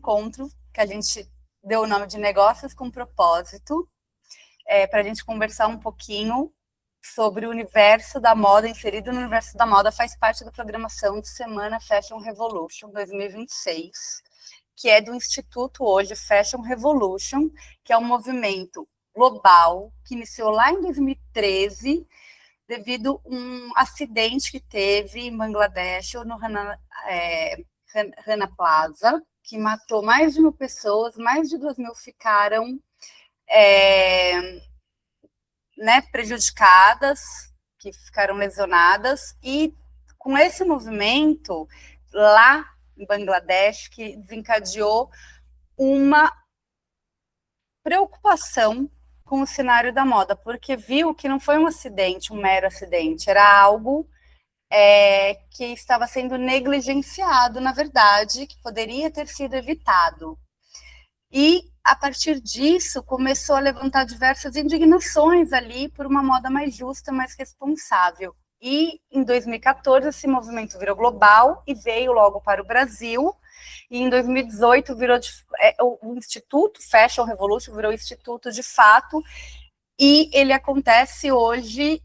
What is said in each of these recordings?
encontro que a gente deu o nome de Negócios com Propósito, para a gente conversar um pouquinho sobre o universo da moda, inserido no universo da moda, faz parte da programação de Semana Fashion Revolution 2026, que é do Instituto hoje Fashion Revolution, que é um movimento global que iniciou lá em 2013, devido a um acidente que teve em Bangladesh, no Rana Plaza, que matou mais de 1.000 pessoas, mais de 2.000 ficaram prejudicadas, que ficaram lesionadas, e com esse movimento, lá em Bangladesh, que desencadeou uma preocupação com o cenário da moda, porque viu que não foi um acidente, um mero acidente, era algo que estava sendo negligenciado, na verdade, que poderia ter sido evitado. E, a partir disso, começou a levantar diversas indignações ali por uma moda mais justa, mais responsável. E, em 2014, esse movimento virou global e veio logo para o Brasil. E, em 2018, virou o Instituto Fashion Revolution, virou instituto de fato. E ele acontece hoje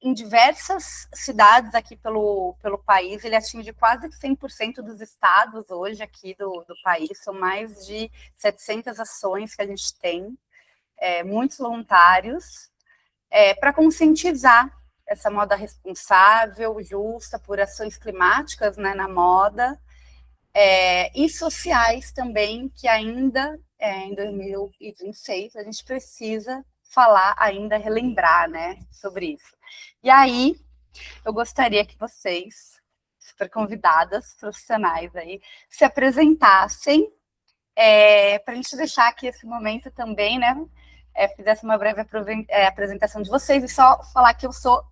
em diversas cidades aqui pelo país. Ele atinge quase 100% dos estados hoje aqui do país. São mais de 700 ações que a gente tem, muitos voluntários, para conscientizar essa moda responsável, justa, por ações climáticas, né, na moda, e sociais também, que ainda, em 2026, a gente precisa falar, ainda relembrar, né, sobre isso. E aí, eu gostaria que vocês, super convidadas, profissionais aí, se apresentassem, para a gente deixar aqui esse momento também, né, fizesse uma breve apresentação de vocês, e só falar que eu sou,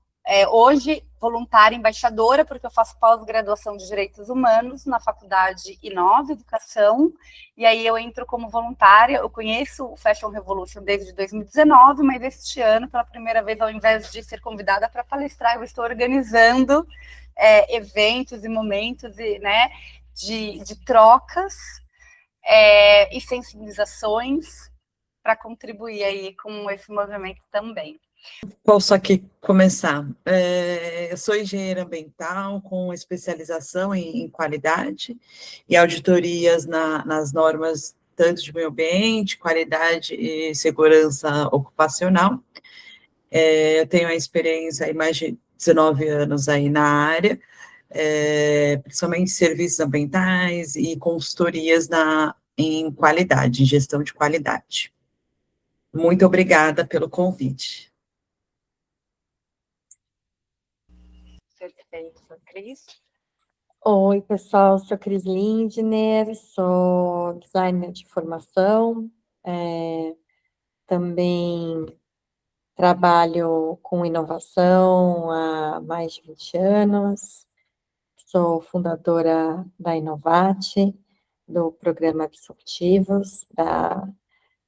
hoje, voluntária embaixadora, porque eu faço pós-graduação de Direitos Humanos na Faculdade Inova Educação, e aí eu entro como voluntária. Eu conheço o Fashion Revolution desde 2019, mas este ano, pela primeira vez, ao invés de ser convidada para palestrar, eu estou organizando eventos e momentos né, de trocas e sensibilizações para contribuir aí com esse movimento também. Posso aqui começar. Eu sou engenheira ambiental com especialização em qualidade e auditorias nas normas tanto de meio ambiente, qualidade e segurança ocupacional. Eu tenho a experiência em mais de 19 anos aí na área, principalmente serviços ambientais e consultorias em qualidade, em gestão de qualidade. Muito obrigada pelo convite. Perfeito, Cris. Oi, pessoal, sou Cris Lindner, sou designer de formação, também trabalho com inovação há mais de 20 anos, sou fundadora da Inovate, do programa Disruptivos, da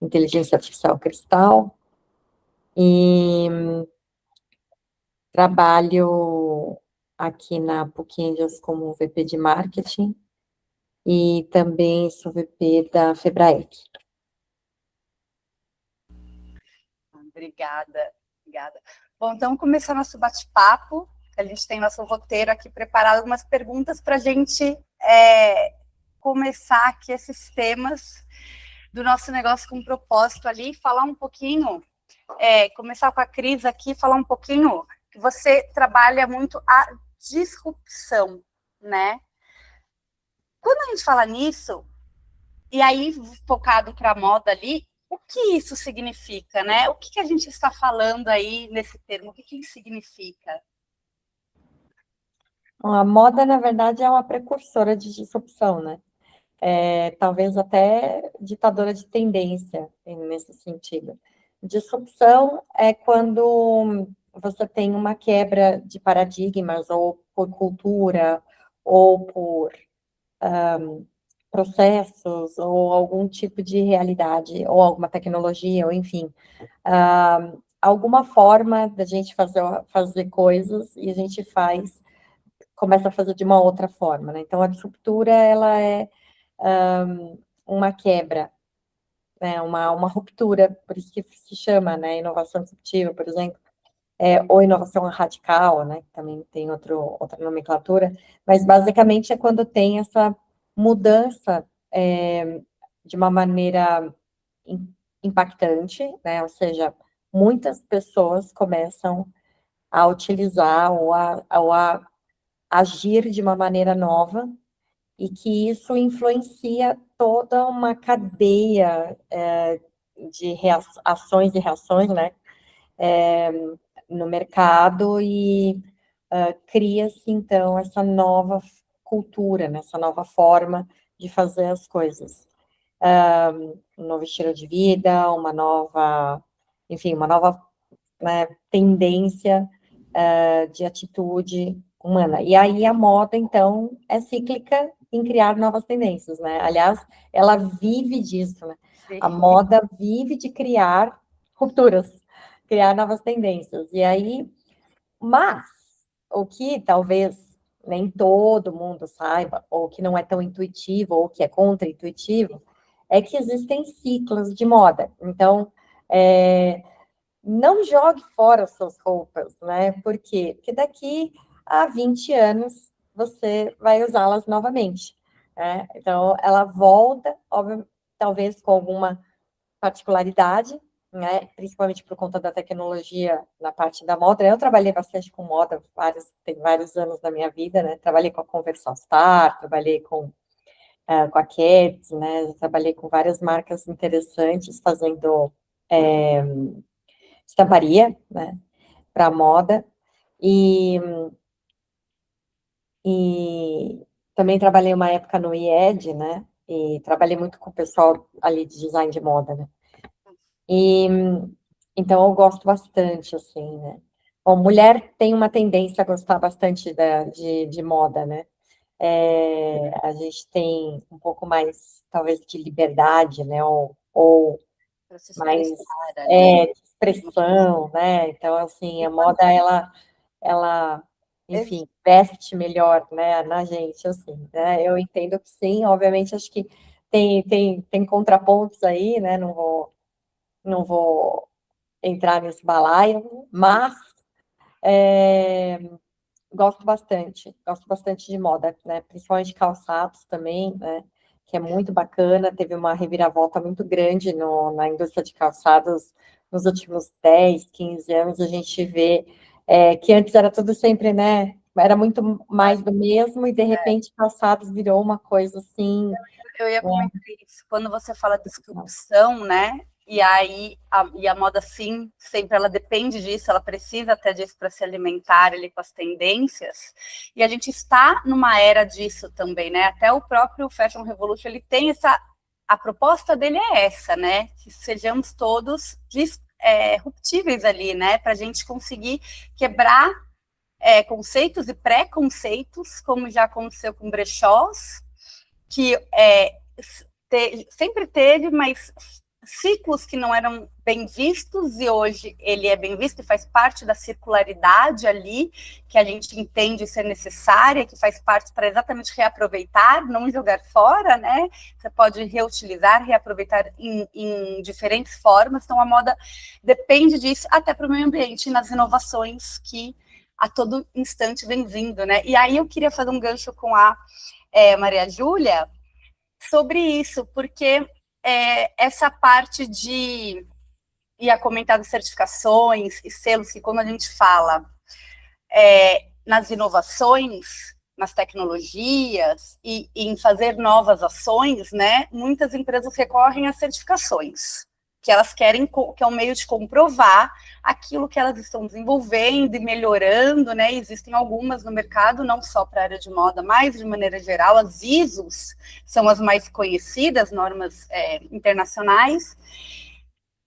Inteligência Artificial Cristal, e trabalho aqui na PUC-Indias como VP de Marketing, e também sou VP da Febraec. Obrigada. Bom, então, começar nosso bate-papo. A gente tem nosso roteiro aqui preparado, algumas perguntas para a gente começar aqui esses temas do nosso negócio com propósito ali, falar um pouquinho, começar com a Cris aqui, falar um pouquinho, que você trabalha muito a disrupção, né? Quando a gente fala nisso, e aí focado para a moda ali, o que isso significa, né? O que a gente está falando aí nesse termo? O que isso significa? A moda, na verdade, é uma precursora de disrupção, né? Talvez até ditadora de tendência, nesse sentido. Disrupção é quando você tem uma quebra de paradigmas, ou por cultura, ou por processos, ou algum tipo de realidade, ou alguma tecnologia, ou enfim, alguma forma da gente fazer coisas, e a gente começa a fazer de uma outra forma, né? Então, a disruptura, ela é uma quebra, né, uma ruptura, por isso que se chama, né, inovação disruptiva, por exemplo, ou inovação radical, né, que também tem outra nomenclatura, mas basicamente é quando tem essa mudança de uma maneira impactante, né, ou seja, muitas pessoas começam a utilizar ou a agir de uma maneira nova, e que isso influencia toda uma cadeia de ações e reações, né, no mercado, e cria-se, então, essa nova cultura, né, essa nova forma de fazer as coisas. Um novo estilo de vida, enfim, uma nova, né, tendência de atitude humana. E aí a moda, então, é cíclica em criar novas tendências, né? Aliás, ela vive disso, né? Sim. A moda vive de criar rupturas, criar novas tendências. E aí, mas, o que talvez nem todo mundo saiba, ou que não é tão intuitivo, ou que é contra-intuitivo, é que existem ciclos de moda. Então, não jogue fora as suas roupas, né? Por quê? Porque daqui a 20 anos você vai usá-las novamente, né? Então, ela volta, óbvio, talvez com alguma particularidade, né? Principalmente por conta da tecnologia na parte da moda. Eu trabalhei bastante com moda, tem vários anos da minha vida, né? Trabalhei com a Conversão Star, trabalhei com a Keds, né? Trabalhei com várias marcas interessantes fazendo estamparia, né, para moda, e também trabalhei uma época no IED, né, e trabalhei muito com o pessoal ali de design de moda, né, e então eu gosto bastante, assim, né. Bom, mulher tem uma tendência a gostar bastante de moda, né, a gente tem um pouco mais, talvez, de liberdade, né, ou Para se mais expressar ali. de expressão, né, então, assim, a moda, ela, enfim, veste melhor, né, na gente, assim, né, eu entendo que sim, obviamente, acho que tem contrapontos aí, né, não vou entrar nesse balaio, mas gosto bastante de moda, né, principalmente calçados também, né, que é muito bacana, teve uma reviravolta muito grande na indústria de calçados nos últimos 10, 15 anos, a gente vê que antes era tudo sempre, né, era muito mais do mesmo, e de repente calçados virou uma coisa assim. Eu ia comentar isso. Quando você fala de disrupção, né? E aí a moda, sim, sempre ela depende disso, ela precisa até disso para se alimentar ali com as tendências. E a gente está numa era disso também, né? Até o próprio Fashion Revolution, ele tem a proposta dele é essa, né? Que sejamos todos disruptíveis ali, né? Para a gente conseguir quebrar conceitos e preconceitos, como já aconteceu com brechós, que sempre teve, mas ciclos que não eram bem vistos, e hoje ele é bem visto e faz parte da circularidade ali, que a gente entende ser necessária, que faz parte para exatamente reaproveitar, não jogar fora, né? Você pode reutilizar, reaproveitar em diferentes formas, então a moda depende disso, até para o meio ambiente, nas inovações que a todo instante vem vindo, né? E aí eu queria fazer um gancho com a Maria Júlia sobre isso, porque essa parte ia comentar de certificações e selos, que quando a gente fala nas inovações, nas tecnologias e em fazer novas ações, né, muitas empresas recorrem às certificações, que elas querem, que é um meio de comprovar aquilo que elas estão desenvolvendo e melhorando, né? Existem algumas no mercado, não só para a área de moda, mas de maneira geral, as ISOs são as mais conhecidas, normas internacionais,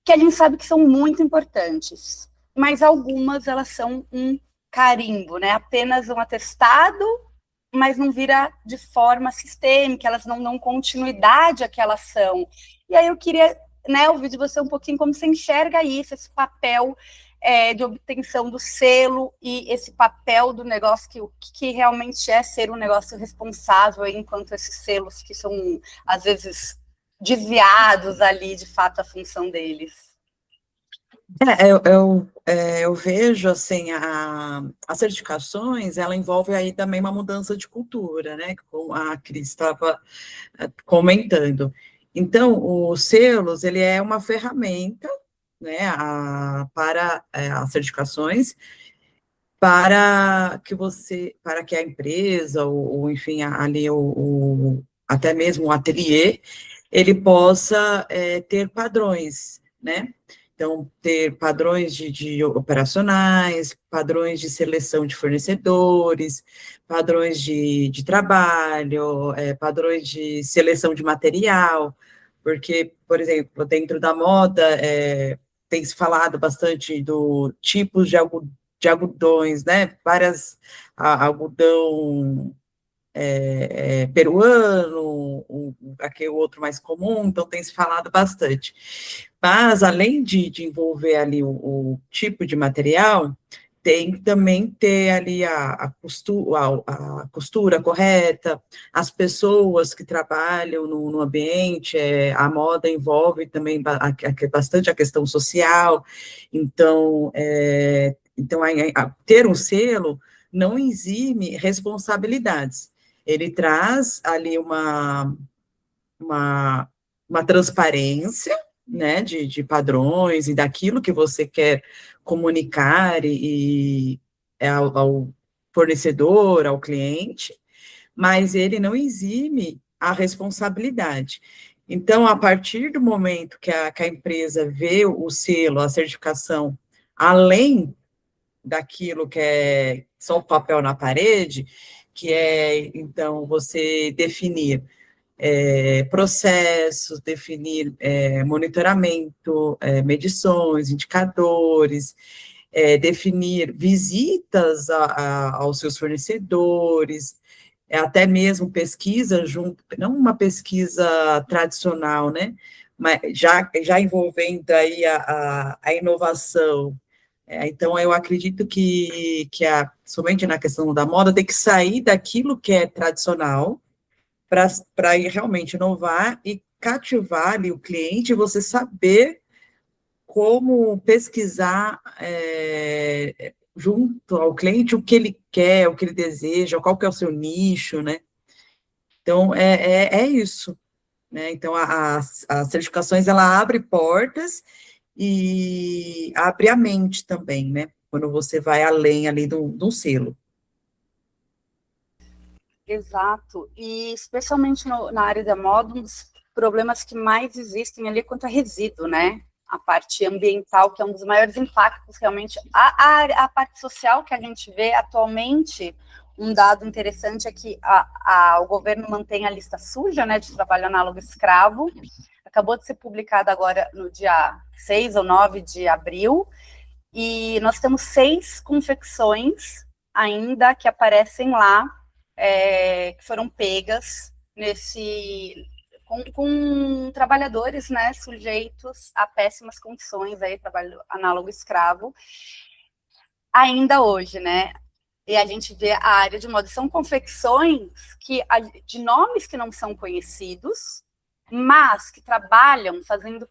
que a gente sabe que são muito importantes, mas algumas elas são um carimbo, né? Apenas um atestado, mas não vira de forma sistêmica, elas não dão continuidade àquela ação. E aí eu queria, né, ouvir de você um pouquinho como você enxerga isso, esse papel de obtenção do selo e esse papel do negócio, o que realmente é ser um negócio responsável, enquanto esses selos que são, às vezes, desviados ali, de fato, a função deles. Eu vejo, assim, as certificações, ela envolve aí também uma mudança de cultura, né, como a Cris estava comentando. Então, os selos, ele é uma ferramenta, né, para as certificações, para que a empresa, ou enfim, ali, até mesmo o ateliê, ele possa ter padrões, né? Então, ter padrões de operacionais, padrões de seleção de fornecedores, padrões de trabalho, padrões de seleção de material, porque, por exemplo, dentro da moda, tem se falado bastante do tipos de algodões, né? Algodão peruano, aquele outro mais comum, então tem se falado bastante. Mas, além de envolver ali o tipo de material, tem que também ter ali a costura correta, as pessoas que trabalham no ambiente, a moda envolve também bastante a questão social, então, ter um selo não exime responsabilidades, ele traz ali uma transparência, né, de padrões e daquilo que você quer comunicar ao fornecedor, ao cliente, mas ele não exime a responsabilidade. Então, a partir do momento que a empresa vê o selo, a certificação, além daquilo que é só o papel na parede, que é, então, você definir processos, definir monitoramento, medições, indicadores, definir visitas aos seus fornecedores, até mesmo pesquisa junto, não uma pesquisa tradicional, né, mas já envolvendo aí a inovação. Então, eu acredito que somente na questão da moda, tem que sair daquilo que é tradicional, para ir realmente inovar e cativar ali o cliente, você saber como pesquisar junto ao cliente o que ele quer, o que ele deseja, qual que é o seu nicho, né? Então, é isso, né? Então, as certificações, ela abre portas e abre a mente também, né? Quando você vai além ali do selo. Exato, e especialmente na área da moda, um dos problemas que mais existem ali é quanto a resíduo, né? A parte ambiental, que é um dos maiores impactos, realmente. A parte social que a gente vê atualmente, um dado interessante é que o governo mantém a lista suja, né, de trabalho análogo escravo. Acabou de ser publicada agora no dia 6 ou 9 de abril, e nós temos 6 confecções ainda que aparecem lá, que foram pegas com trabalhadores, né, sujeitos a péssimas condições, aí, trabalho análogo escravo, ainda hoje, né? E a gente vê a área de moda, são confecções de nomes que não são conhecidos, mas que trabalham fazendo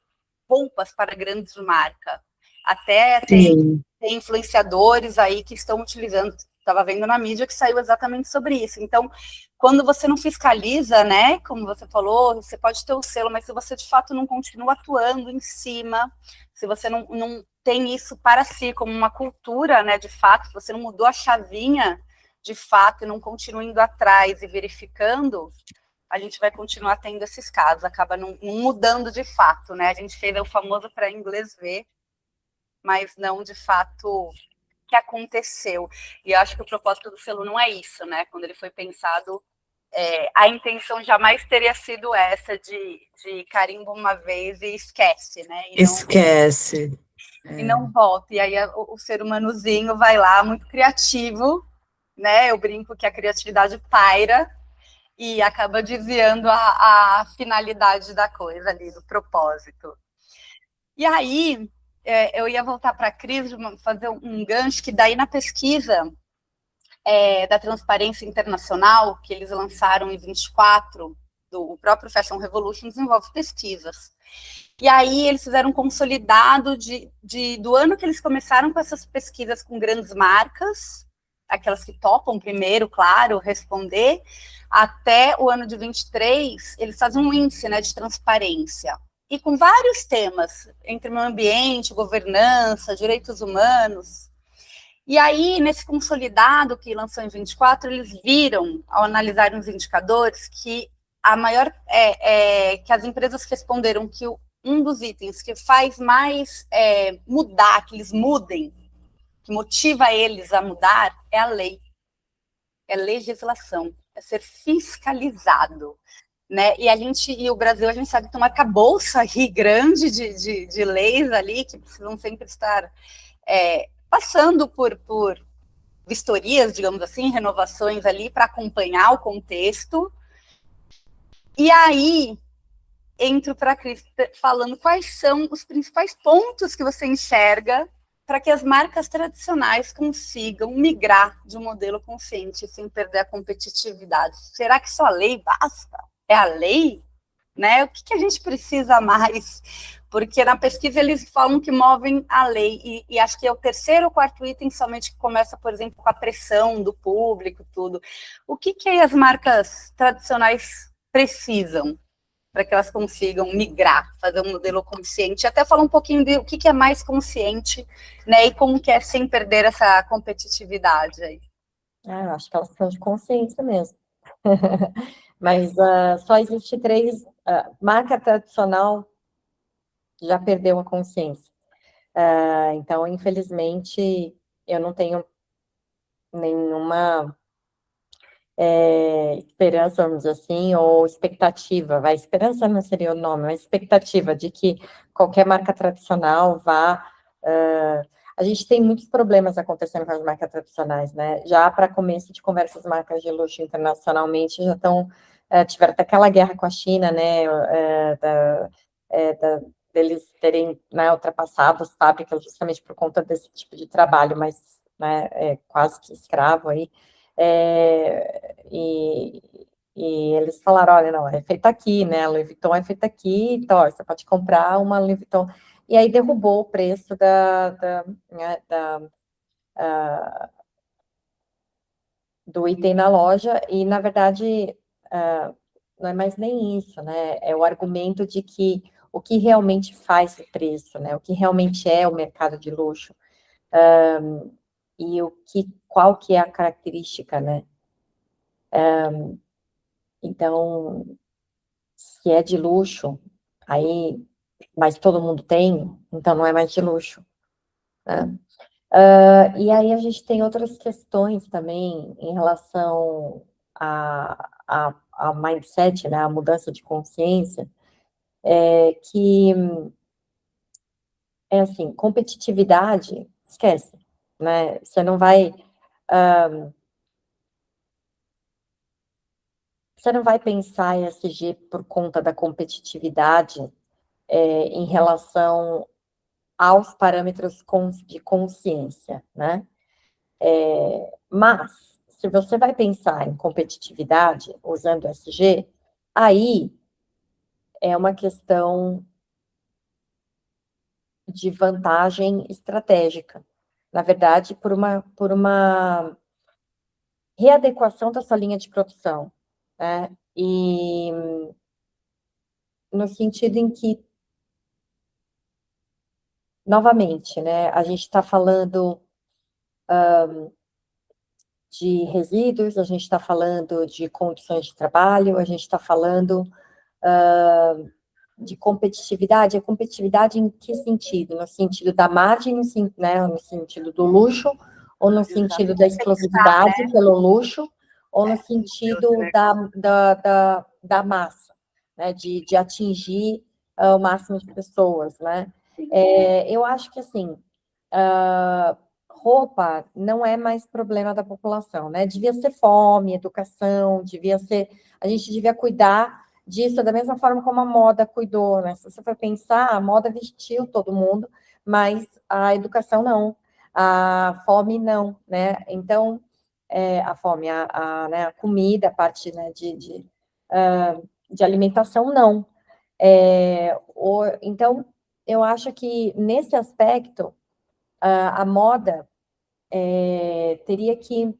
roupas para grandes marcas. Até tem influenciadores aí que estão utilizando. Estava vendo na mídia que saiu exatamente sobre isso. Então, quando você não fiscaliza, né, como você falou, você pode ter o selo, mas se você de fato não continua atuando em cima, se você não tem isso para si como uma cultura, né, de fato, se você não mudou a chavinha de fato e não continua indo atrás e verificando, a gente vai continuar tendo esses casos, acaba não mudando de fato, né? A gente fez o famoso para inglês ver, mas não de fato que aconteceu. E eu acho que o propósito do selo não é isso, né? Quando ele foi pensado, a intenção jamais teria sido essa de carimbo uma vez e esquece, né? Esquece. E não volta. E aí o ser humanozinho vai lá, muito criativo, né? Eu brinco que a criatividade paira e acaba desviando a finalidade da coisa ali, do propósito. E aí, eu ia voltar para a Cris, fazer um gancho, que daí na pesquisa da Transparência Internacional, que eles lançaram em 24, do próprio Fashion Revolution, desenvolve pesquisas. E aí eles fizeram um consolidado do ano que eles começaram com essas pesquisas com grandes marcas, aquelas que topam primeiro, claro, responder, até o ano de 23, eles fazem um índice, né, de transparência. E com vários temas, entre meio ambiente, governança, direitos humanos. E aí, nesse consolidado que lançou em 24, eles viram, ao analisarem os indicadores, que a maior que as empresas responderam que um dos itens que faz mais mudar, que eles mudem, que motiva eles a mudar, é a lei, é legislação, é ser fiscalizado. Né? E o Brasil, a gente sabe que tem um arcabouço aí grande de leis ali, que precisam sempre estar passando por vistorias, digamos assim, renovações ali para acompanhar o contexto. E aí entro para a Cris falando quais são os principais pontos que você enxerga para que as marcas tradicionais consigam migrar de um modelo consciente sem perder a competitividade. Será que só a lei basta? É a lei? Né? O que a gente precisa mais? Porque na pesquisa eles falam que movem a lei, e acho que é o terceiro ou quarto item somente que começa, por exemplo, com a pressão do público, tudo. O que as marcas tradicionais precisam para que elas consigam migrar, fazer um modelo consciente? Até falar um pouquinho de o que é mais consciente, né, e como que é sem perder essa competitividade aí. Eu acho que elas são de consciência mesmo. Mas só existe 3, marca tradicional já perdeu a consciência. Então, infelizmente, eu não tenho nenhuma esperança, vamos dizer assim, ou expectativa, esperança não seria o nome, mas expectativa de que qualquer marca tradicional vá... a gente tem muitos problemas acontecendo com as marcas tradicionais, né? Já para começo de conversa, as marcas de luxo internacionalmente já estão... tiveram até aquela guerra com a China, né? Deles terem, né, ultrapassado as fábricas justamente por conta desse tipo de trabalho, mas, né, quase que escravo aí. E eles falaram, olha, não, é feita aqui, né, a Louis Vuitton é feita aqui, então, você pode comprar uma Louis Vuitton, e aí derrubou o preço do item na loja, e, na verdade, não é mais nem isso, né, é o argumento de que o que realmente faz o preço, né, o que realmente é o mercado de luxo, e qual que é a característica, né. Então, se é de luxo, aí, mas todo mundo tem, então não é mais de luxo, né? E aí a gente tem outras questões também em relação a mindset, né, a mudança de consciência, que é assim, competitividade, esquece, né? Você não vai pensar em ESG por conta da competitividade em relação aos parâmetros de consciência, né? Mas, se você vai pensar em competitividade usando ESG, aí é uma questão de vantagem estratégica. Na verdade, por uma readequação da sua linha de produção, né? E no sentido em que, novamente, né, a gente está falando de resíduos, a gente está falando de condições de trabalho, a gente está falando de competitividade. A competitividade em que sentido? No sentido da margem, né, no sentido do luxo, ou no sentido da exclusividade, né, pelo luxo, ou no sentido da massa, né, de atingir o máximo de pessoas, né? Eu acho que, assim, roupa não é mais problema da população, né? Devia ser fome, educação, a gente devia cuidar disso da mesma forma como a moda cuidou, né? Se você for pensar, a moda vestiu todo mundo, mas a educação não, a fome não, né? Então, a fome, né, a comida, a parte, né, de alimentação, não. Então, eu acho que, nesse aspecto, a moda teria que...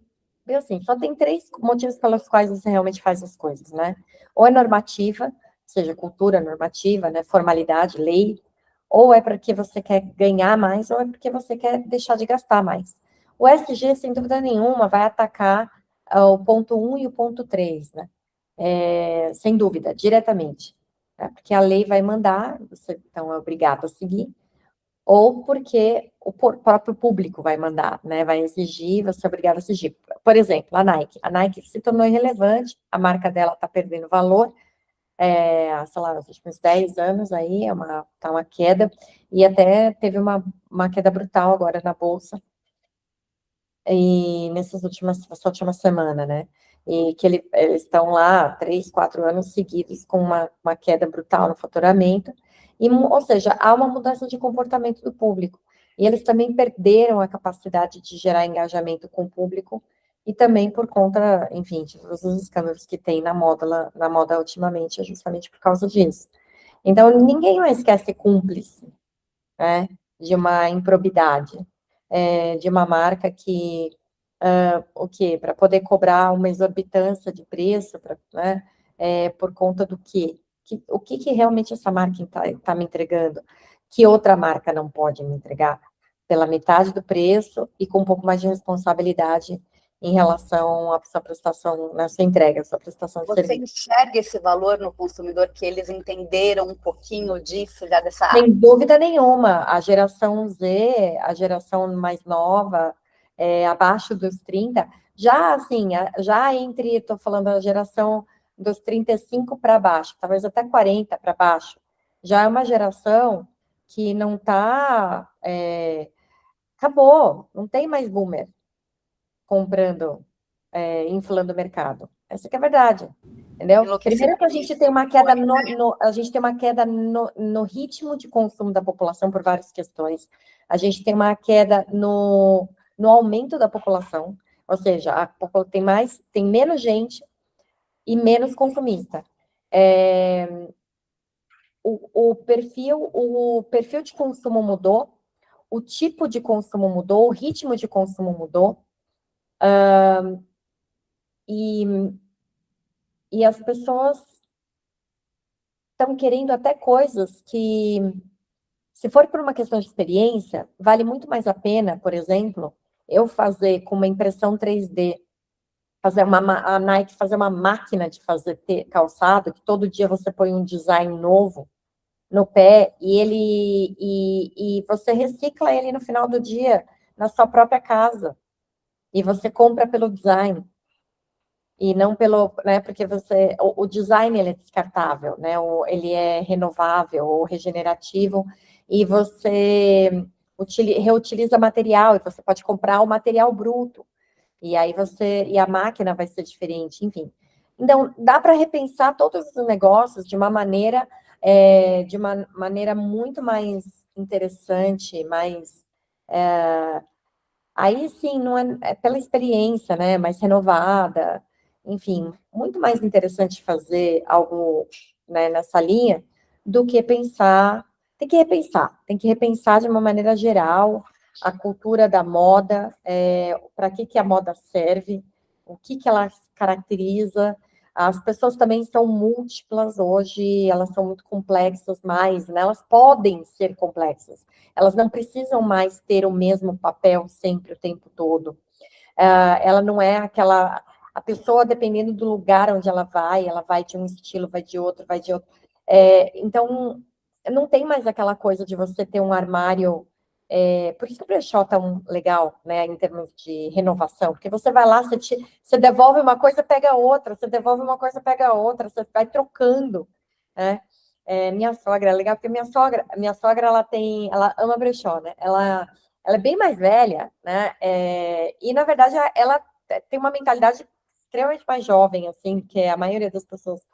Assim, só tem 3 motivos pelos quais você realmente faz as coisas, né? Ou é normativa, ou seja, cultura normativa, né, formalidade, lei, ou é porque você quer ganhar mais, ou é porque você quer deixar de gastar mais. O SG, sem dúvida nenhuma, vai atacar o ponto 1 e o ponto 3, né? Sem dúvida, diretamente. Né? Porque a lei vai mandar, você então é obrigado a seguir, ou porque o próprio público vai mandar, né? Vai exigir, você é obrigado a exigir. Por exemplo, a Nike. A Nike se tornou irrelevante, a marca dela está perdendo valor, sei lá, nos últimos 10 anos aí, tá uma queda, e até teve uma queda brutal agora na Bolsa, e nessa última semana, né? E que eles estão lá 3, 4 anos seguidos com uma queda brutal no faturamento, ou seja, há uma mudança de comportamento do público. E eles também perderam a capacidade de gerar engajamento com o público, e também por conta, enfim, de todos os escândalos que tem na moda ultimamente, é justamente por causa disso. Então, ninguém mais quer ser cúmplice, né, de uma improbidade, de uma marca que, o quê? Para poder cobrar uma exorbitância de preço, né, por conta do quê? O que realmente essa marca tá me entregando, que outra marca não pode me entregar? Pela metade do preço e com um pouco mais de responsabilidade em relação à sua prestação, na sua entrega, à sua prestação de Você serviço. enxerga esse valor no consumidor, que eles entenderam um pouquinho disso, já dessa... Sem dúvida nenhuma, a geração Z, a geração mais nova, abaixo dos 30, já assim, já estou falando a geração dos 35 para baixo, talvez até 40 para baixo, já é uma geração que não está, acabou, não tem mais boomer comprando, inflando o mercado. Essa que é a verdade, entendeu? Primeiro que a gente tem uma queda no ritmo de consumo da população por várias questões. A gente tem uma queda no aumento da população, ou seja, a população tem menos gente e menos consumista. O perfil de consumo mudou, o tipo de consumo mudou, o ritmo de consumo mudou. E as pessoas estão querendo até coisas que, se for por uma questão de experiência, vale muito mais a pena, por exemplo, eu fazer com uma impressão 3D, a Nike fazer uma máquina de fazer calçado, que todo dia você põe um design novo no pé, e você recicla ele no final do dia, na sua própria casa, e você compra pelo design. E não pelo, né, porque o design ele é descartável, né, ele é renovável ou regenerativo, e você reutiliza material, e você pode comprar o material bruto, e aí e a máquina vai ser diferente, enfim. Então, dá para repensar todos os negócios de uma maneira muito mais interessante, mais... aí sim, não é pela experiência, né, mais renovada, enfim, muito mais interessante fazer algo, né, nessa linha do que pensar. Tem que repensar de uma maneira geral a cultura da moda, para que a moda serve, o que ela caracteriza. As pessoas também são múltiplas hoje, elas são muito complexas, né, elas podem ser complexas, elas não precisam mais ter o mesmo papel sempre, o tempo todo. Ela não é aquela... A pessoa, dependendo do lugar onde ela vai de um estilo, vai de outro, vai de outro. Então, não tem mais aquela coisa de você ter um armário... por isso que o brechó tá legal, né, em termos de renovação, porque você vai lá, você devolve uma coisa, pega outra, você devolve uma coisa, pega outra, você vai trocando, né? Minha sogra é legal, porque minha sogra ela ama brechó, né? Ela é bem mais velha, né? E, na verdade, ela tem uma mentalidade extremamente mais jovem, assim, que é a maioria das pessoas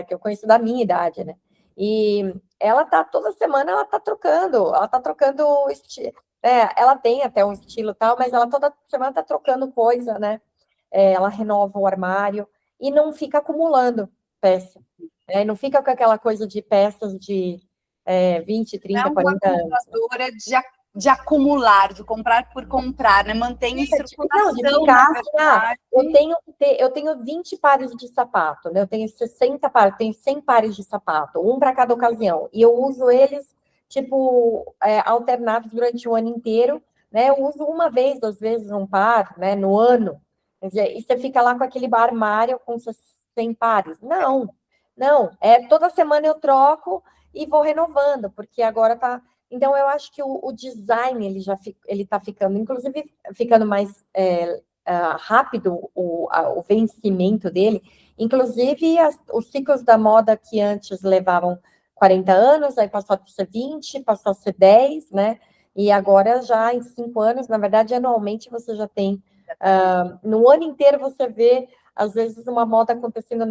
que eu conheço da minha idade, né? E ela tá toda semana, ela tá trocando o estilo. Ela tem até um estilo e tal, mas ela toda semana tá trocando coisa, né? Ela renova o armário e não fica acumulando peça. Não fica com aquela coisa de peças de 20, 30, Não uma 40 anos. compradora de acumular, de comprar por comprar, né? Mantém em circulação. Não, de ficar, eu tenho 20 pares de sapato, né? Eu tenho 60 pares, tenho 100 pares de sapato, um para cada ocasião, e eu uso eles, tipo, alternados durante o ano inteiro, né? Eu uso uma vez, 2 vezes um par, né? No ano. Quer dizer, e você fica lá com aquele armário com 100 pares. Não, toda semana eu troco e vou renovando, porque agora tá. Então, eu acho que o design ele está ficando, inclusive, ficando mais rápido o vencimento dele. Inclusive, os ciclos da moda que antes levavam 40 anos, aí passou a ser 20, passou a ser 10, né? E agora, já em 5 anos, na verdade, anualmente, você já tem. No ano inteiro, você vê, às vezes, uma moda acontecendo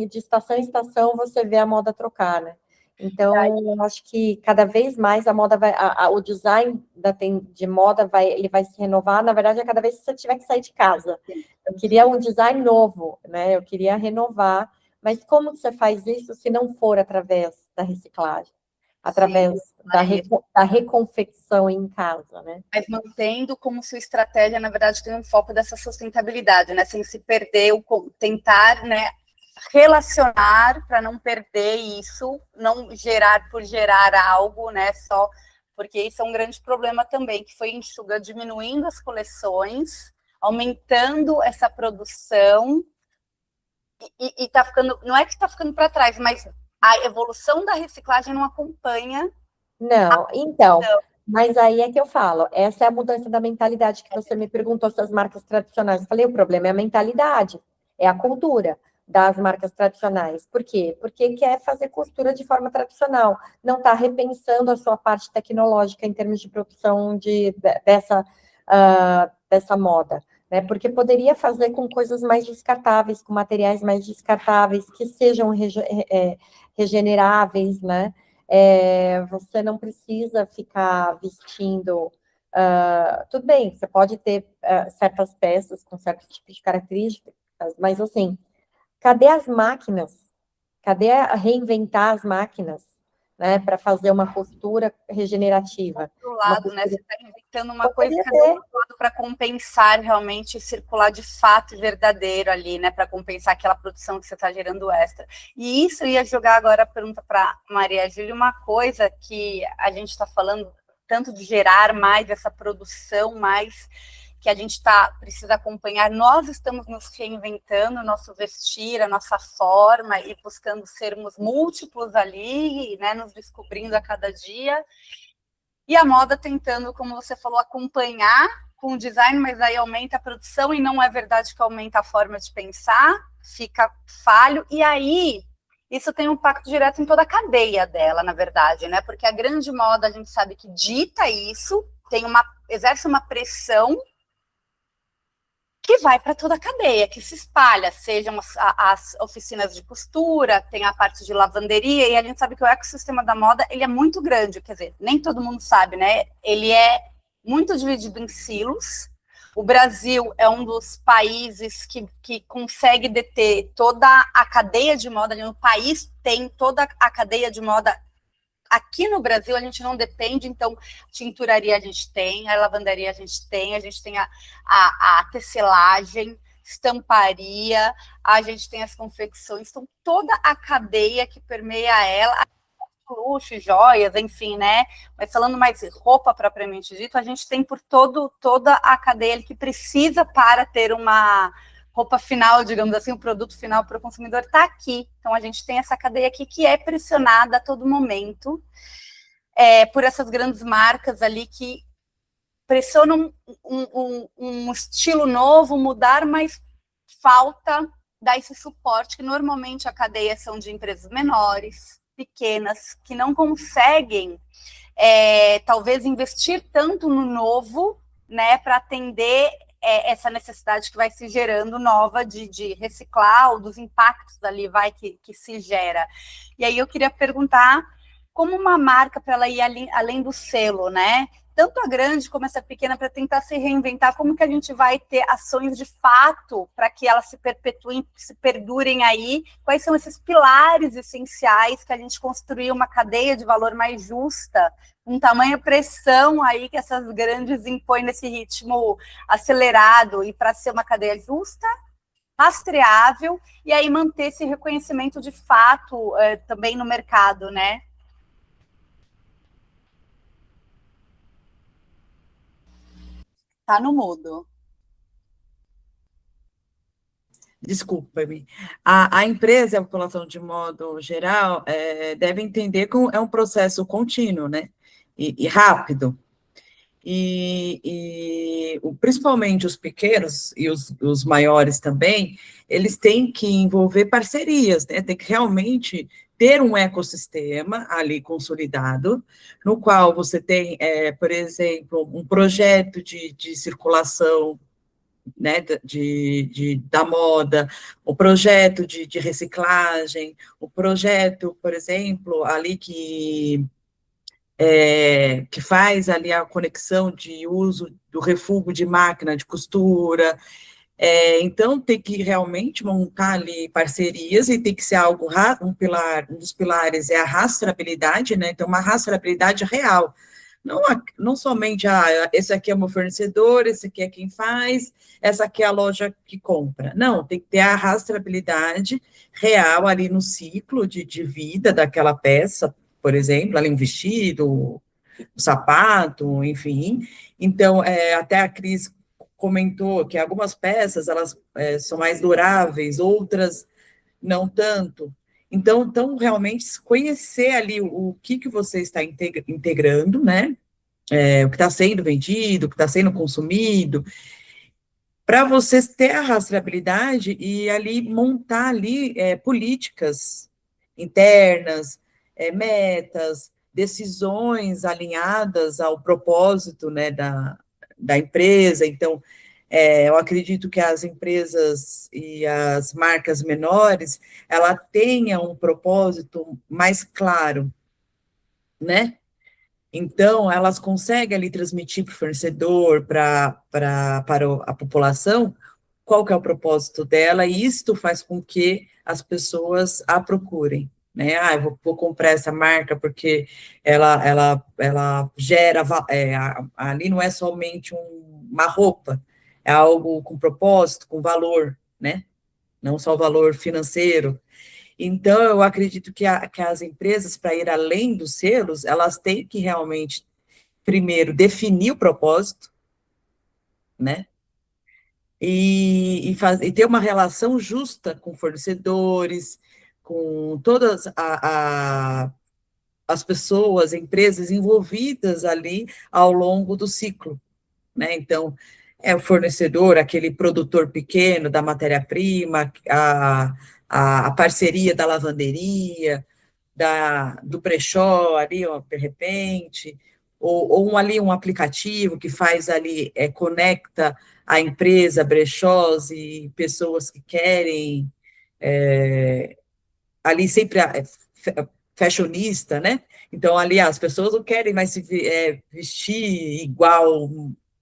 de estação em estação, você vê a moda trocar, né? Então, eu acho que cada vez mais a moda vai, o design de moda ele vai se renovar. Na verdade, cada vez que você tiver que sair de casa. Eu queria um design novo, né? Eu queria renovar. Mas como que você faz isso se não for através da reciclagem? Através da reconfecção em casa, né? Mas mantendo como sua estratégia, na verdade, tem um foco dessa sustentabilidade, né? Sem se perder, tentar, né? Relacionar para não perder isso, não gerar por gerar algo, né? Só porque isso é um grande problema também, que foi enxuga, diminuindo as coleções, aumentando essa produção e tá ficando, não é que está ficando para trás, mas a evolução da reciclagem não acompanha. Não, então, mas aí é que eu falo, essa é a mudança da mentalidade que você me perguntou se as marcas tradicionais. Eu falei, o problema é a mentalidade, é a cultura das marcas tradicionais. Por quê? Porque quer fazer costura de forma tradicional, não está repensando a sua parte tecnológica em termos de produção dessa moda, né? Porque poderia fazer com coisas mais descartáveis, com materiais mais descartáveis, que sejam regeneráveis, né? Você não precisa ficar vestindo. Tudo bem, você pode ter certas peças com certos tipos de características, mas assim, cadê as máquinas? Cadê reinventar as máquinas, né, para fazer uma costura regenerativa? Do lado, né? Você está inventando uma coisa do outro lado para compensar realmente circular de fato verdadeiro ali, né? Para compensar aquela produção que você está gerando extra. E isso ia jogar agora a pergunta para Maria Júlia, uma coisa que a gente está falando tanto de gerar mais essa produção, mais que a gente precisa acompanhar. Nós estamos nos reinventando, nosso vestir, a nossa forma, e buscando sermos múltiplos ali, né, nos descobrindo a cada dia. E a moda tentando, como você falou, acompanhar com o design, mas aí aumenta a produção, e não é verdade que aumenta a forma de pensar, fica falho, e aí isso tem um impacto direto em toda a cadeia dela, na verdade, né? Porque a grande moda, a gente sabe que dita isso, exerce uma pressão que vai para toda a cadeia, que se espalha, sejam as oficinas de costura, tem a parte de lavanderia, e a gente sabe que o ecossistema da moda, ele é muito grande, quer dizer, nem todo mundo sabe, né? Ele é muito dividido em silos. O Brasil é um dos países que consegue deter toda a cadeia de moda, no país tem toda a cadeia de moda. Aqui no Brasil, a gente não depende, então, tinturaria a gente tem, a lavanderia a gente tem a tecelagem, estamparia, a gente tem as confecções, então, toda a cadeia que permeia ela, luxo, joias, enfim, né? Mas falando mais roupa propriamente dito, a gente tem por toda a cadeia que precisa para ter uma roupa final, digamos assim, o produto final para o consumidor está aqui. Então, a gente tem essa cadeia aqui que é pressionada a todo momento por essas grandes marcas ali que pressionam um estilo novo, mudar, mas falta dar esse suporte, que normalmente a cadeia são de empresas menores, pequenas, que não conseguem, talvez, investir tanto no novo, né, para atender essa necessidade que vai se gerando nova de reciclar, ou dos impactos ali que se gera. E aí eu queria perguntar como uma marca para ela ir além do selo, né? Tanto a grande como essa pequena, para tentar se reinventar, como que a gente vai ter ações de fato para que elas se perpetuem, se perdurem aí? Quais são esses pilares essenciais que a gente construir uma cadeia de valor mais justa, com tamanha pressão aí que essas grandes impõem nesse ritmo acelerado, e para ser uma cadeia justa, rastreável, e aí manter esse reconhecimento de fato também no mercado, né? Tá no mudo. Desculpa-me. A empresa e a população, de modo geral, deve entender que é um processo contínuo, né? E rápido. Principalmente os pequenos e os maiores também, eles têm que envolver parcerias, né? Tem que realmente ter um ecossistema ali consolidado, no qual você tem, por exemplo, um projeto de circulação, né, da moda, o projeto de reciclagem, o projeto, por exemplo, ali que faz ali a conexão de uso do refúgio de máquina de costura. Então, tem que realmente montar ali parcerias e tem que ser algo, um dos pilares é a rastreabilidade, né? Então, uma rastreabilidade real. Não somente, esse aqui é o meu fornecedor, esse aqui é quem faz, essa aqui é a loja que compra. Não, tem que ter a rastreabilidade real ali no ciclo de vida daquela peça, por exemplo, ali um vestido, um sapato, enfim. Então, até a Cris comentou que algumas peças, elas são mais duráveis, outras não tanto. Então, realmente, conhecer ali o que você está integrando, né? O que está sendo vendido, o que está sendo consumido, para você ter a rastreabilidade e ali montar ali políticas internas, metas, decisões alinhadas ao propósito, né, da empresa. Então, eu acredito que as empresas e as marcas menores, ela tenha um propósito mais claro, né? Então, elas conseguem ali transmitir para o fornecedor, para a população, qual que é o propósito dela, e isto faz com que as pessoas a procurem, né? Eu vou comprar essa marca porque ela gera, ali não é somente uma roupa, é algo com propósito, com valor, né? Não só o valor financeiro. Então, eu acredito que as empresas, para ir além dos selos, elas têm que realmente, primeiro, definir o propósito, né? E ter uma relação justa com fornecedores, com todas as pessoas, empresas envolvidas ali ao longo do ciclo, né? Então, o fornecedor, aquele produtor pequeno da matéria-prima, a parceria da lavanderia, do brechó ali, ó, de repente, ou ali um aplicativo que faz ali, conecta a empresa, brechós e pessoas que querem, ali sempre fashionista, né? Então, ali as pessoas não querem mais se vestir igual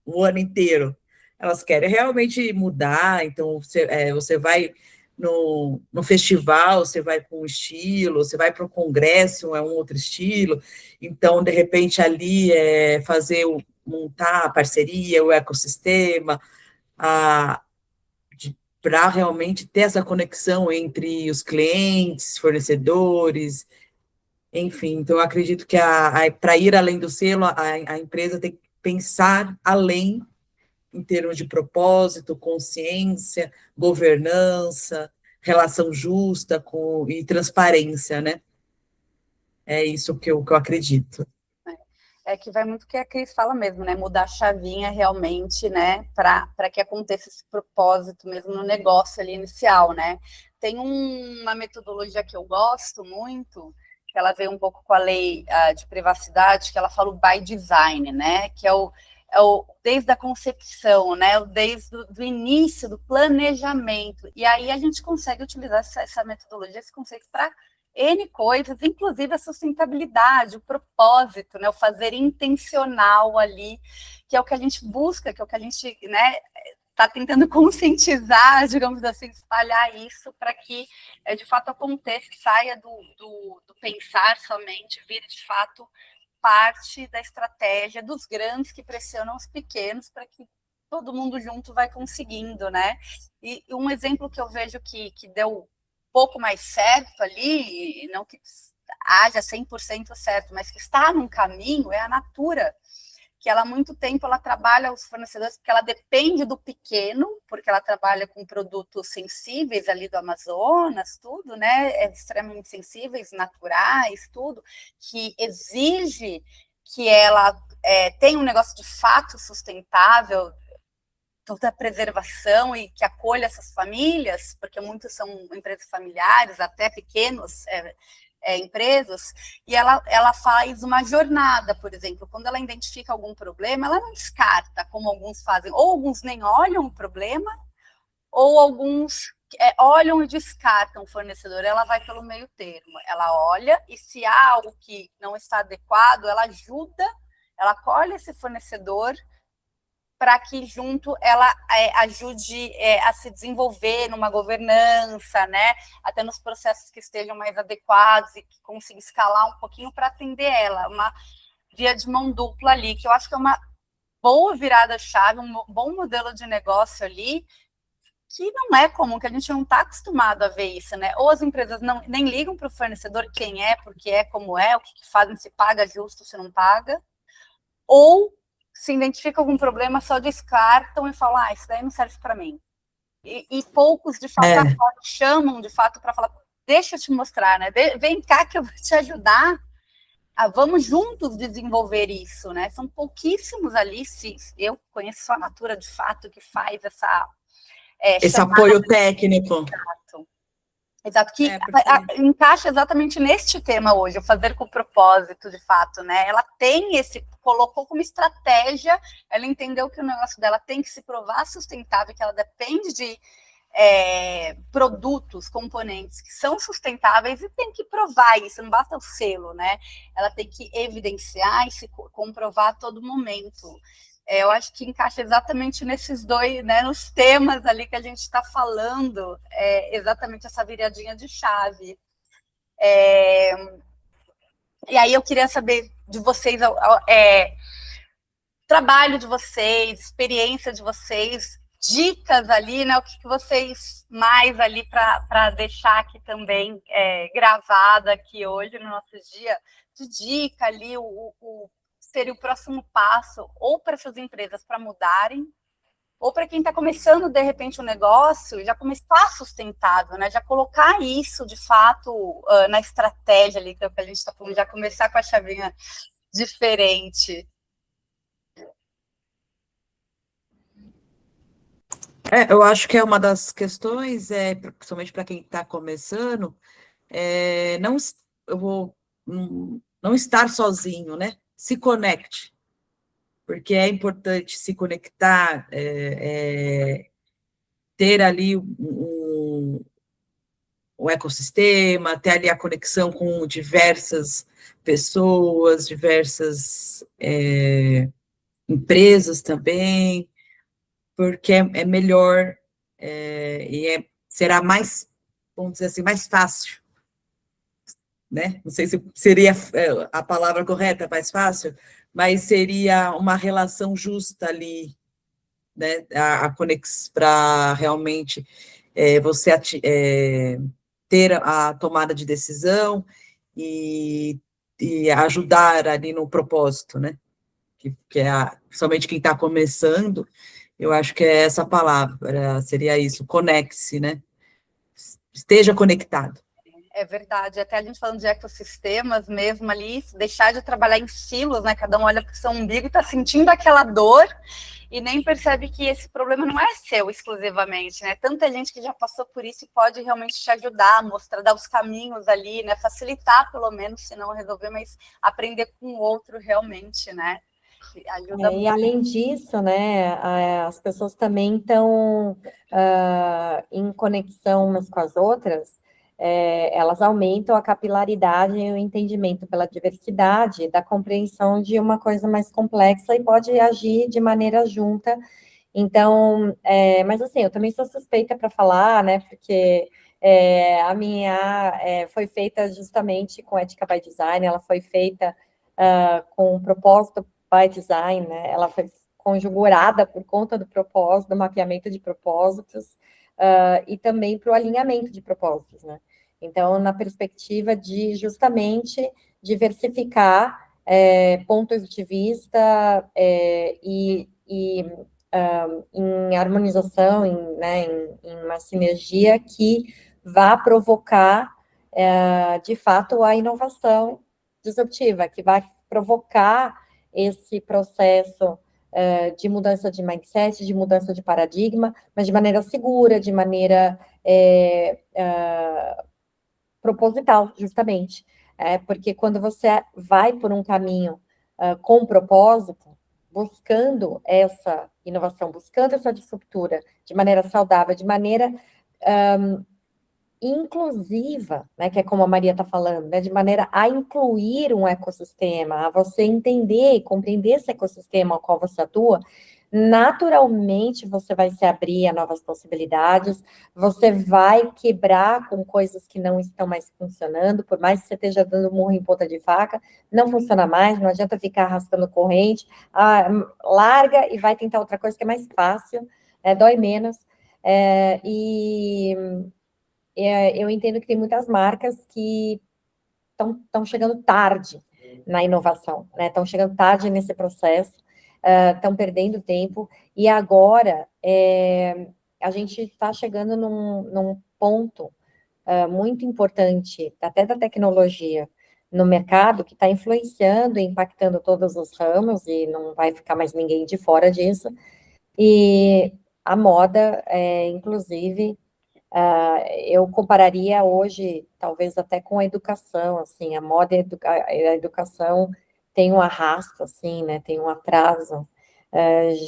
o ano inteiro, elas querem realmente mudar. Então, você vai no festival, você vai com um estilo, você vai para um congresso, é um outro estilo. Então, de repente, ali montar a parceria, o ecossistema, para realmente ter essa conexão entre os clientes, fornecedores, enfim. Então, eu acredito que para ir além do selo, a empresa tem que pensar além, em termos de propósito, consciência, governança, relação justa e transparência, né? É isso que eu acredito. Que vai muito o que a Cris fala mesmo, né? Mudar a chavinha realmente, né? Para que aconteça esse propósito mesmo no negócio ali inicial, né? Tem uma metodologia que eu gosto muito, que ela veio um pouco com a lei de privacidade, que ela fala o by design, né? Que é o desde a concepção, né? Desde do início, do planejamento. E aí a gente consegue utilizar essa metodologia, esse conceito para N coisas, inclusive a sustentabilidade, o propósito, né, o fazer intencional ali, que é o que a gente busca, que é o que a gente, né, está tentando conscientizar, digamos assim, espalhar isso para que de fato aconteça, saia do pensar somente, vire de fato parte da estratégia dos grandes que pressionam os pequenos para que todo mundo junto vai conseguindo, né? E um exemplo que eu vejo que deu um pouco mais certo ali, não que haja 100% certo, mas que está num caminho, é a Natura, que ela há muito tempo ela trabalha os fornecedores, porque ela depende do pequeno, porque ela trabalha com produtos sensíveis ali do Amazonas, tudo, né? Extremamente sensíveis, naturais, tudo, que exige que ela tenha um negócio de fato sustentável, toda a preservação e que acolha essas famílias, porque muitos são empresas familiares, até pequenos empresas, e ela faz uma jornada, por exemplo, quando ela identifica algum problema, ela não descarta, como alguns fazem, ou alguns nem olham o problema, ou alguns olham e descartam o fornecedor, ela vai pelo meio termo, ela olha, e se há algo que não está adequado, ela ajuda, ela acolhe esse fornecedor, para que junto ela ajude a se desenvolver numa governança, né? Até nos processos que estejam mais adequados e que consiga escalar um pouquinho para atender ela, uma via de mão dupla ali, que eu acho que é uma boa virada-chave, um bom modelo de negócio ali, que não é comum, que a gente não está acostumado a ver isso, né? Ou as empresas nem ligam para o fornecedor quem é, porque é, como é, o que fazem, se paga justo, se não paga, ou se identifica algum problema, só descartam e falam, isso daí não serve para mim. E poucos, de fato, chamam, de fato, para falar, deixa eu te mostrar, né? Vem cá que eu vou te ajudar. Vamos juntos desenvolver isso, né? São pouquíssimos ali, eu conheço só a Natura, de fato, que faz esse apoio técnico. Exato, que encaixa exatamente neste tema hoje, o fazer com propósito, de fato, né? Ela colocou como estratégia, ela entendeu que o negócio dela tem que se provar sustentável, que ela depende de produtos, componentes que são sustentáveis e tem que provar isso, não basta o selo, né? Ela tem que evidenciar e se comprovar a todo momento. Eu acho que encaixa exatamente nesses dois, né, nos temas ali que a gente está falando, exatamente essa viradinha de chave. E aí eu queria saber de vocês, trabalho de vocês, experiência de vocês, dicas ali, né, o que vocês mais ali para deixar aqui também gravada aqui hoje no nosso dia, de dica ali, seria o próximo passo, ou para essas empresas para mudarem, ou para quem está começando, de repente, um negócio, já começar sustentável, né? Já colocar isso, de fato, na estratégia ali, que é o que a gente está falando, já começar com a chavinha diferente. Eu acho que é uma das questões, principalmente para quem está começando, não estar sozinho, né? Se conecte, porque é importante se conectar, ter ali um ecossistema, ter ali a conexão com diversas pessoas, diversas empresas também, porque é melhor e será mais, vamos dizer assim, mais fácil, né? Não sei se seria a palavra correta, mais fácil, mas seria uma relação justa ali, né? A conexão para realmente você ter a tomada de decisão e ajudar ali no propósito, né? Que somente quem está começando, eu acho que é essa palavra, seria isso, conecte-se, né? Esteja conectado. É verdade, até a gente falando de ecossistemas mesmo ali, deixar de trabalhar em silos, né? Cada um olha para o seu umbigo e está sentindo aquela dor e nem percebe que esse problema não é seu exclusivamente, né? Tanta gente que já passou por isso e pode realmente te ajudar, mostrar, dar os caminhos ali, né? Facilitar, pelo menos, se não resolver, mas aprender com o outro realmente, né? Ajuda muito. E além disso, né, as pessoas também estão em conexão umas com as outras, elas aumentam a capilaridade e o entendimento pela diversidade, da compreensão de uma coisa mais complexa e pode agir de maneira junta. Então, mas assim, eu também sou suspeita para falar, né, porque a minha foi feita justamente com ética by design, ela foi feita com propósito by design, né, ela foi conjugurada por conta do propósito, do mapeamento de propósitos, e também para o alinhamento de propósitos, né. Então, na perspectiva de justamente diversificar pontos de vista em harmonização, em uma sinergia que vá provocar, de fato, a inovação disruptiva, que vai provocar esse processo de mudança de mindset, de mudança de paradigma, mas de maneira segura, de maneira proposital, justamente. Porque quando você vai por um caminho com propósito, buscando essa inovação, buscando essa disruptura de maneira saudável, de maneira inclusiva, né, que é como a Maria está falando, né, de maneira a incluir um ecossistema, a você entender e compreender esse ecossistema ao qual você atua, naturalmente você vai se abrir a novas possibilidades, você vai quebrar com coisas que não estão mais funcionando, por mais que você esteja dando murro em ponta de faca, não funciona mais, não adianta ficar arrastando corrente, larga e vai tentar outra coisa que é mais fácil, dói menos, eu entendo que tem muitas marcas que estão chegando tarde na inovação, né? Estão chegando tarde nesse processo, estão perdendo tempo, e agora a gente está chegando num ponto muito importante, até da tecnologia, no mercado, que está influenciando e impactando todos os ramos, e não vai ficar mais ninguém de fora disso, e a moda, inclusive, eu compararia hoje, talvez até com a educação, assim, a moda e a educação tem um arrasto, assim, né, tem um atraso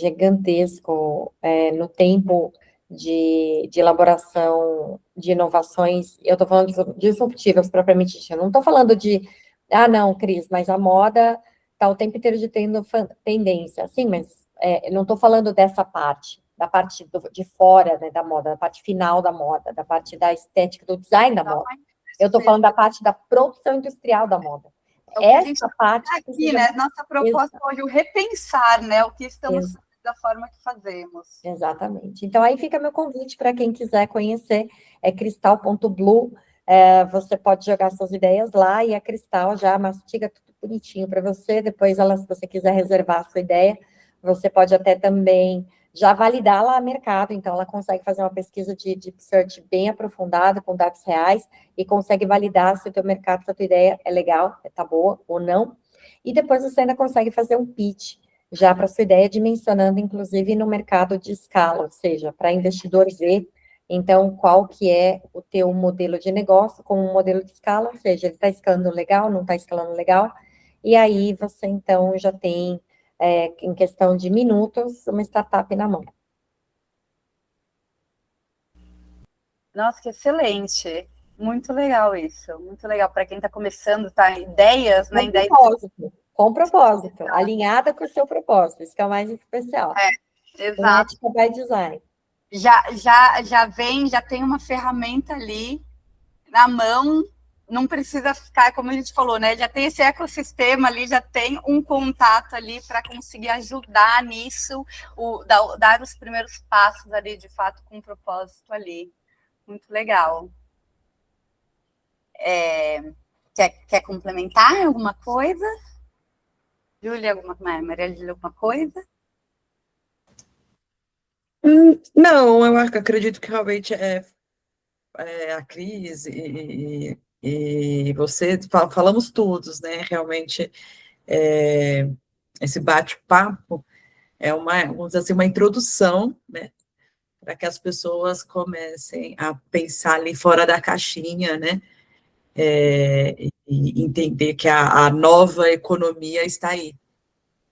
gigantesco no tempo de elaboração de inovações. Eu estou falando de disruptivas, propriamente dito, eu não estou falando de, não, Cris, mas a moda está o tempo inteiro tendo tendência, sim, mas não estou falando dessa parte, da parte de fora, né, da moda, da parte final da moda, da parte da estética, do design da moda. Eu estou falando da parte da produção industrial da moda. É o que a gente parte aqui, né? Nossa proposta hoje, o repensar, né? O que estamos fazendo da forma que fazemos. Exatamente. Então, aí fica meu convite para quem quiser conhecer, é cristal.blue, você pode jogar suas ideias lá, e a Cristal já mastiga tudo bonitinho para você, depois, se você quiser reservar a sua ideia, você pode até também já validar lá no mercado, então ela consegue fazer uma pesquisa de deep search bem aprofundada, com dados reais, e consegue validar se o teu mercado, se a tua ideia é legal, tá boa ou não, e depois você ainda consegue fazer um pitch, já para sua ideia, dimensionando, inclusive, no mercado de escala, ou seja, para investidores ver, então, qual que é o teu modelo de negócio, com um modelo de escala, ou seja, ele está escalando legal, não está escalando legal, e aí você, então, já tem, em questão de minutos, uma startup na mão. Nossa, que excelente! Muito legal isso, muito legal para quem está começando, tá? Ideias, né? Com propósito, alinhada com o seu propósito, isso que é o mais especial. Exato. Ética by design. Já tem uma ferramenta ali na mão, não precisa ficar, como a gente falou, né? Já tem esse ecossistema ali, já tem um contato ali para conseguir ajudar nisso, dar os primeiros passos ali, de fato, com um propósito ali. Muito legal. Quer complementar alguma coisa? Júlia, Maria Júlia, alguma coisa? Não, eu acredito que realmente a Cris e você, falamos todos, né? Realmente, esse bate-papo é vamos dizer assim, uma introdução, né? Para que as pessoas comecem a pensar ali fora da caixinha, né? E entender que a nova economia está aí.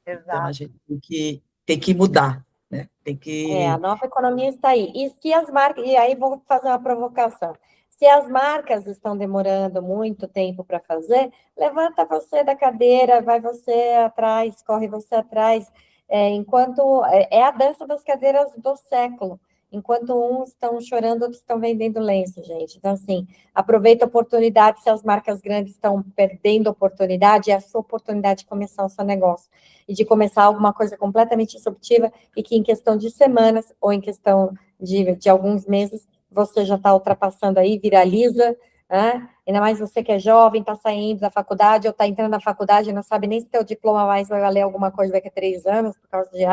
Exato. Então, a gente tem que mudar, né? Tem que... A nova economia está aí. E se as marcas, e aí vou fazer uma provocação. Se as marcas estão demorando muito tempo para fazer, levanta você da cadeira, vai você atrás, corre você atrás, enquanto é a dança das cadeiras do século. Enquanto uns estão chorando, outros estão vendendo lenço, gente. Então, assim, aproveita a oportunidade, se as marcas grandes estão perdendo a oportunidade, é a sua oportunidade de começar o seu negócio. E de começar alguma coisa completamente disruptiva e que em questão de semanas ou em questão de alguns meses, você já está ultrapassando aí, viraliza, né? Ainda mais você que é jovem, está saindo da faculdade ou está entrando na faculdade e não sabe nem se teu diploma mais vai valer alguma coisa daqui a 3 anos, por causa de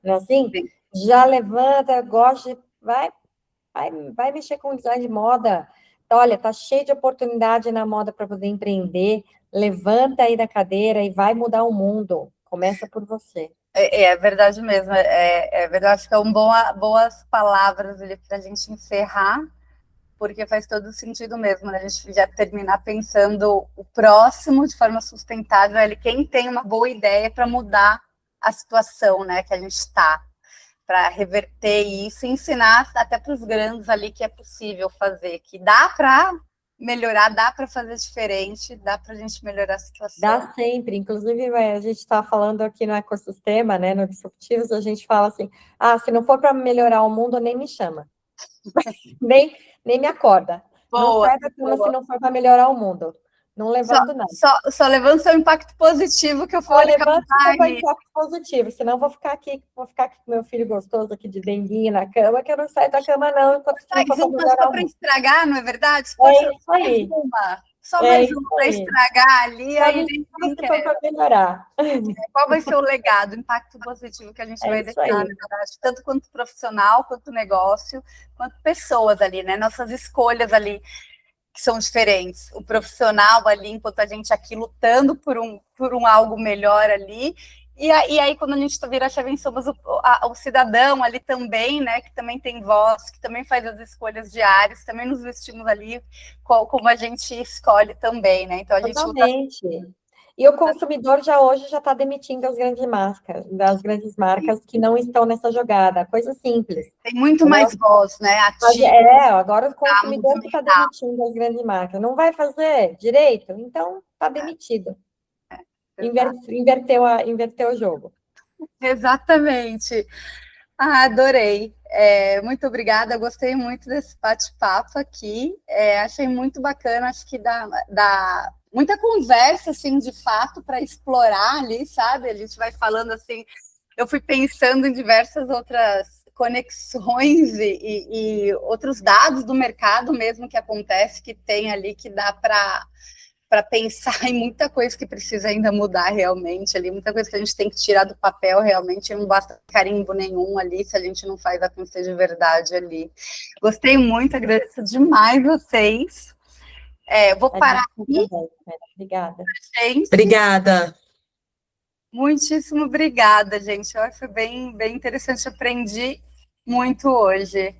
não é assim? Sim. Já levanta, gosta, vai mexer com design de moda. Então, olha, tá cheio de oportunidade na moda para poder empreender. Levanta aí da cadeira e vai mudar o mundo. Começa por você. É verdade mesmo, é verdade, ficam boas palavras ali para a gente encerrar, porque faz todo sentido mesmo, né? A gente já terminar pensando o próximo de forma sustentável, ele quem tem uma boa ideia para mudar a situação, né, que a gente está, para reverter isso e ensinar até para os grandes ali que é possível fazer, que dá para melhorar, dá para fazer diferente, dá para a gente melhorar a situação. Dá sempre, inclusive a gente está falando aqui no ecossistema, né, no Disruptivos, a gente fala assim, se não for para melhorar o mundo, nem me chama, nem me acorda, não sai da cama se não for para melhorar o mundo, não levanto nada. Só levanta seu impacto positivo que eu Só levanta seu impacto positivo, senão vou ficar aqui com meu filho gostoso aqui de denguinho na cama, que eu não saio da cama não, enquanto não for para melhorar o mundo. Estragar, não é verdade? Isso aí. Só mais uma para estragar ali, aí ninguém quer. Para melhorar. Qual vai ser o legado, o impacto positivo que a gente vai deixar, na verdade, tanto quanto profissional, quanto negócio, quanto pessoas ali, né? Nossas escolhas ali, que são diferentes. O profissional ali, enquanto a gente aqui lutando por um algo melhor ali, e aí, quando a gente vira a chave, somos o cidadão ali também, né, que também tem voz, que também faz as escolhas diárias, também nos vestimos ali como a gente escolhe também, né? Então, a gente luta... E o consumidor hoje já está demitindo as grandes marcas que não estão nessa jogada, coisa simples. Tem muito mais voz, né? Agora o consumidor que está demitindo as grandes marcas. Não vai fazer direito? Então está demitido. Inverteu o jogo. Exatamente. Adorei. Muito obrigada, gostei muito desse bate-papo aqui. Achei muito bacana, acho que dá muita conversa, assim, de fato, para explorar ali, sabe? A gente vai falando assim, eu fui pensando em diversas outras conexões e outros dados do mercado mesmo que acontece, que tem ali, que dá para pensar em muita coisa que precisa ainda mudar realmente ali, muita coisa que a gente tem que tirar do papel realmente, não basta carimbo nenhum ali se a gente não faz acontecer de verdade ali. Gostei muito, agradeço demais vocês. Vou parar aqui. Obrigada. Gente. Obrigada. Muitíssimo obrigada, gente. Foi bem interessante, aprendi muito hoje.